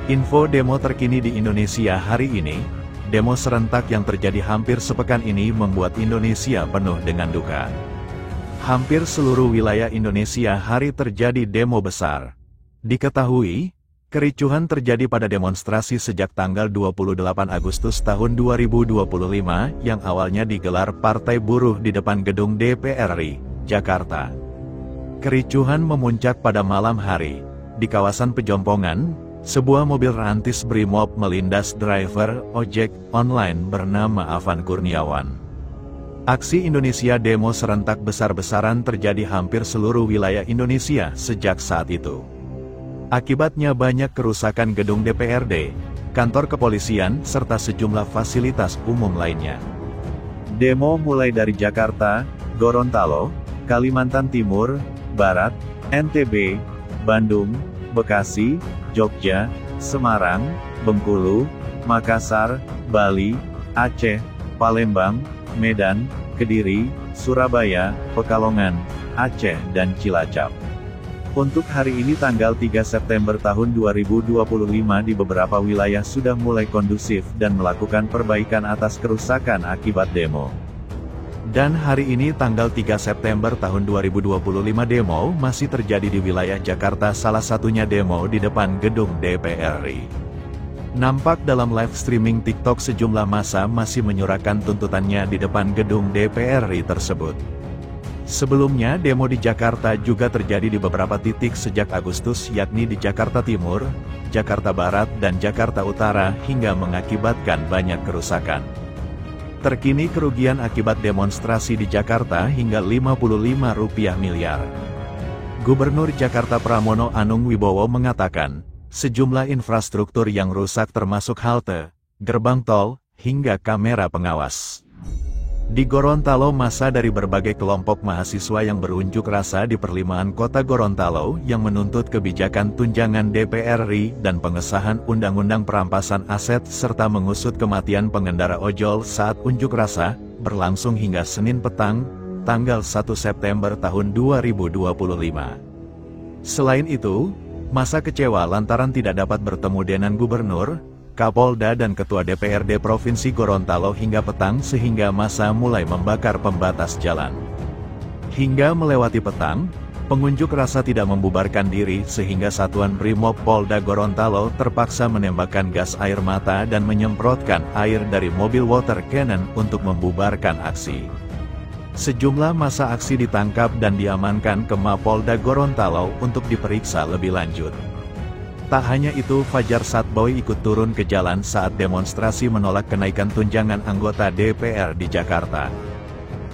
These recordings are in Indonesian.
Info demo terkini di Indonesia hari ini. Demo serentak yang terjadi hampir sepekan ini membuat Indonesia penuh dengan duka. Hampir seluruh wilayah Indonesia hari terjadi demo besar. Diketahui, kericuhan terjadi pada demonstrasi sejak tanggal 28 Agustus tahun 2025 yang awalnya digelar Partai Buruh di depan gedung DPR RI, Jakarta. Kericuhan memuncak pada malam hari. Di kawasan Pejompongan, sebuah mobil rantis Brimob melindas driver ojek online bernama Avan Kurniawan. Aksi Indonesia demo serentak besar-besaran terjadi hampir seluruh wilayah Indonesia sejak saat itu. Akibatnya banyak kerusakan gedung DPRD, kantor kepolisian, serta sejumlah fasilitas umum lainnya. Demo mulai dari Jakarta, Gorontalo, Kalimantan Timur, Barat, NTB, Bandung, Bekasi, Jogja, Semarang, Bengkulu, Makassar, Bali, Aceh, Palembang, Medan, Kediri, Surabaya, Pekalongan, Aceh dan Cilacap. Untuk hari ini tanggal 3 September tahun 2025 di beberapa wilayah sudah mulai kondusif dan melakukan perbaikan atas kerusakan akibat demo. Dan hari ini tanggal 3 September tahun 2025 demo masih terjadi di wilayah Jakarta, salah satunya demo di depan gedung DPR RI. Nampak dalam live streaming TikTok sejumlah massa masih menyuarakan tuntutannya di depan gedung DPR RI tersebut. Sebelumnya demo di Jakarta juga terjadi di beberapa titik sejak Agustus, yakni di Jakarta Timur, Jakarta Barat dan Jakarta Utara hingga mengakibatkan banyak kerusakan. Terkini kerugian akibat demonstrasi di Jakarta hingga Rp55 miliar. Gubernur Jakarta Pramono Anung Wibowo mengatakan, sejumlah infrastruktur yang rusak termasuk halte, gerbang tol, hingga kamera pengawas. Di Gorontalo, massa dari berbagai kelompok mahasiswa yang berunjuk rasa di perlimaan kota Gorontalo yang menuntut kebijakan tunjangan DPR RI dan pengesahan Undang-Undang Perampasan Aset serta mengusut kematian pengendara ojol saat unjuk rasa, berlangsung hingga Senin petang, tanggal 1 September tahun 2025. Selain itu, massa kecewa lantaran tidak dapat bertemu dengan Gubernur, Kapolda dan Ketua DPRD Provinsi Gorontalo hingga petang sehingga massa mulai membakar pembatas jalan. Hingga melewati petang, pengunjuk rasa tidak membubarkan diri sehingga Satuan Brimob Polda Gorontalo terpaksa menembakkan gas air mata dan menyemprotkan air dari mobil water cannon untuk membubarkan aksi. Sejumlah massa aksi ditangkap dan diamankan ke Mapolda Gorontalo untuk diperiksa lebih lanjut. Tak hanya itu, Fajar Satboy ikut turun ke jalan saat demonstrasi menolak kenaikan tunjangan anggota DPR di Jakarta.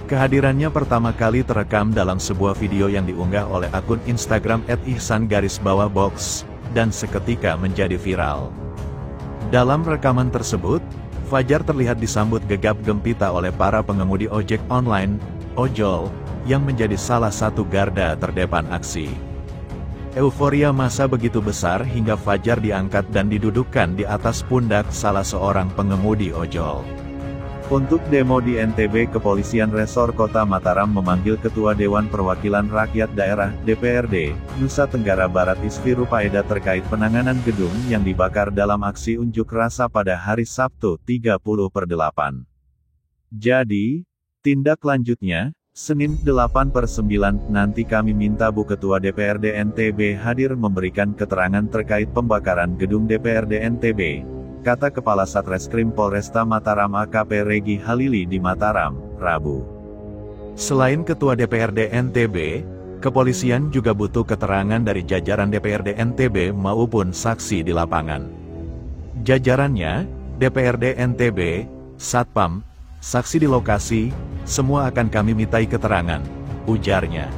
Kehadirannya pertama kali terekam dalam sebuah video yang diunggah oleh akun Instagram @ihsan_box, dan seketika menjadi viral. Dalam rekaman tersebut, Fajar terlihat disambut gegap gempita oleh para pengemudi ojek online, ojol, yang menjadi salah satu garda terdepan aksi. Euforia massa begitu besar hingga Fajar diangkat dan didudukkan di atas pundak salah seorang pengemudi ojol. Untuk demo di NTB, Kepolisian Resor Kota Mataram memanggil Ketua Dewan Perwakilan Rakyat Daerah (DPRD) Nusa Tenggara Barat Isfi Rupaeda terkait penanganan gedung yang dibakar dalam aksi unjuk rasa pada hari Sabtu 30/8. Jadi, tindak lanjutnya, Senin 8/9 nanti kami minta Bu Ketua DPRD NTB hadir memberikan keterangan terkait pembakaran gedung DPRD NTB, kata Kepala Satreskrim Polresta Mataram AKP Regi Halili di Mataram, Rabu. Selain Ketua DPRD NTB, kepolisian juga butuh keterangan dari jajaran DPRD NTB maupun saksi di lapangan. Jajarannya, DPRD NTB, Satpam, saksi di lokasi, semua akan kami mintai keterangan, ujarnya.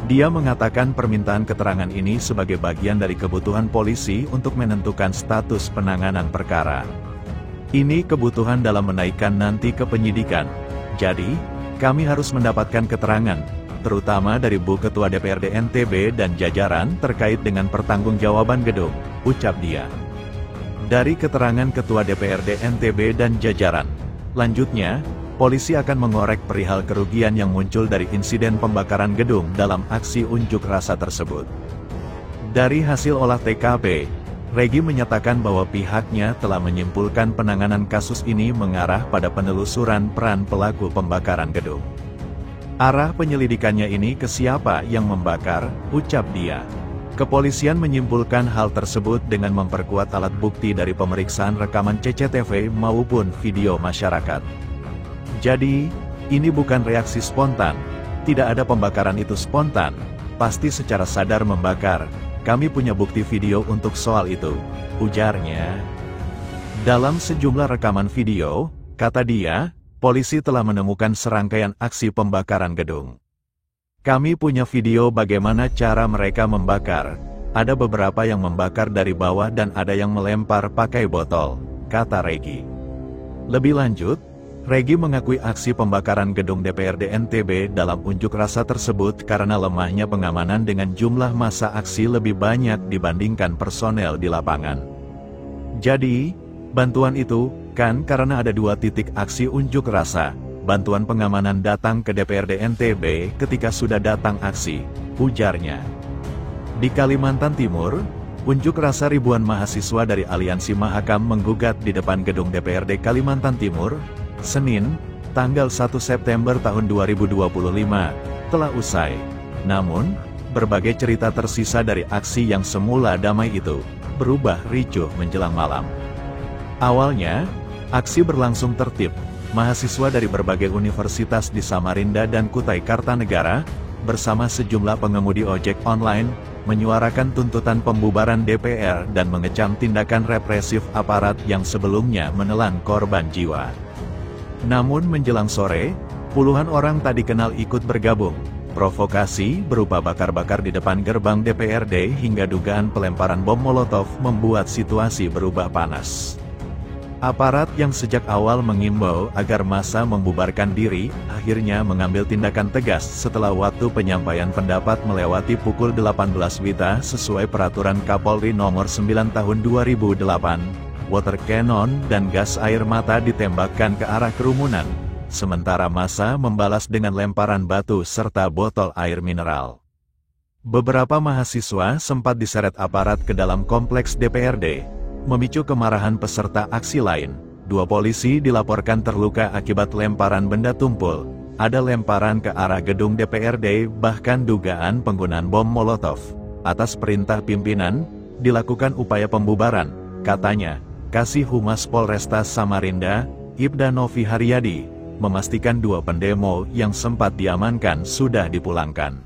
Dia mengatakan permintaan keterangan ini sebagai bagian dari kebutuhan polisi untuk menentukan status penanganan perkara. Ini kebutuhan dalam menaikkan nanti ke penyidikan. Jadi, kami harus mendapatkan keterangan, terutama dari Bu Ketua DPRD NTB dan jajaran terkait dengan pertanggungjawaban gedung, ucap dia. Dari keterangan Ketua DPRD NTB dan jajaran, lanjutnya, polisi akan mengorek perihal kerugian yang muncul dari insiden pembakaran gedung dalam aksi unjuk rasa tersebut. Dari hasil olah TKP, Regi menyatakan bahwa pihaknya telah menyimpulkan penanganan kasus ini mengarah pada penelusuran peran pelaku pembakaran gedung. Arah penyelidikannya ini ke siapa yang membakar, ucap dia. Kepolisian menyimpulkan hal tersebut dengan memperkuat alat bukti dari pemeriksaan rekaman CCTV maupun video masyarakat. Jadi, ini bukan reaksi spontan. Tidak ada pembakaran itu spontan. Pasti secara sadar membakar. Kami punya bukti video untuk soal itu, ujarnya. Dalam sejumlah rekaman video, kata dia, polisi telah menemukan serangkaian aksi pembakaran gedung. Kami punya video bagaimana cara mereka membakar. Ada beberapa yang membakar dari bawah dan ada yang melempar pakai botol, kata Regi. Lebih lanjut, Regi mengakui aksi pembakaran gedung DPRD NTB dalam unjuk rasa tersebut karena lemahnya pengamanan dengan jumlah massa aksi lebih banyak dibandingkan personel di lapangan. Jadi, bantuan itu, kan karena ada 2 titik aksi unjuk rasa, bantuan pengamanan datang ke DPRD NTB ketika sudah datang aksi, ujarnya. Di Kalimantan Timur, unjuk rasa ribuan mahasiswa dari Aliansi Mahakam menggugat di depan gedung DPRD Kalimantan Timur, Senin, tanggal 1 September tahun 2025, telah usai. Namun, berbagai cerita tersisa dari aksi yang semula damai itu, berubah ricuh menjelang malam. Awalnya, aksi berlangsung tertib. Mahasiswa dari berbagai universitas di Samarinda dan Kutai Kartanegara, bersama sejumlah pengemudi ojek online, menyuarakan tuntutan pembubaran DPR dan mengecam tindakan represif aparat yang sebelumnya menelan korban jiwa. Namun menjelang sore, puluhan orang tak dikenal ikut bergabung. Provokasi berupa bakar-bakar di depan gerbang DPRD hingga dugaan pelemparan bom Molotov membuat situasi berubah panas. Aparat yang sejak awal mengimbau agar massa membubarkan diri, akhirnya mengambil tindakan tegas setelah waktu penyampaian pendapat melewati pukul 18 WITA sesuai peraturan Kapolri nomor 9 tahun 2008. Water cannon dan gas air mata ditembakkan ke arah kerumunan, sementara massa membalas dengan lemparan batu serta botol air mineral. Beberapa mahasiswa sempat diseret aparat ke dalam kompleks DPRD, memicu kemarahan peserta aksi lain. 2 polisi dilaporkan terluka akibat lemparan benda tumpul, ada lemparan ke arah gedung DPRD, bahkan dugaan penggunaan bom Molotov. Atas perintah pimpinan, dilakukan upaya pembubaran, katanya. Kasih Humas Polresta Samarinda, Ibda Novi Haryadi, memastikan 2 pendemo yang sempat diamankan sudah dipulangkan.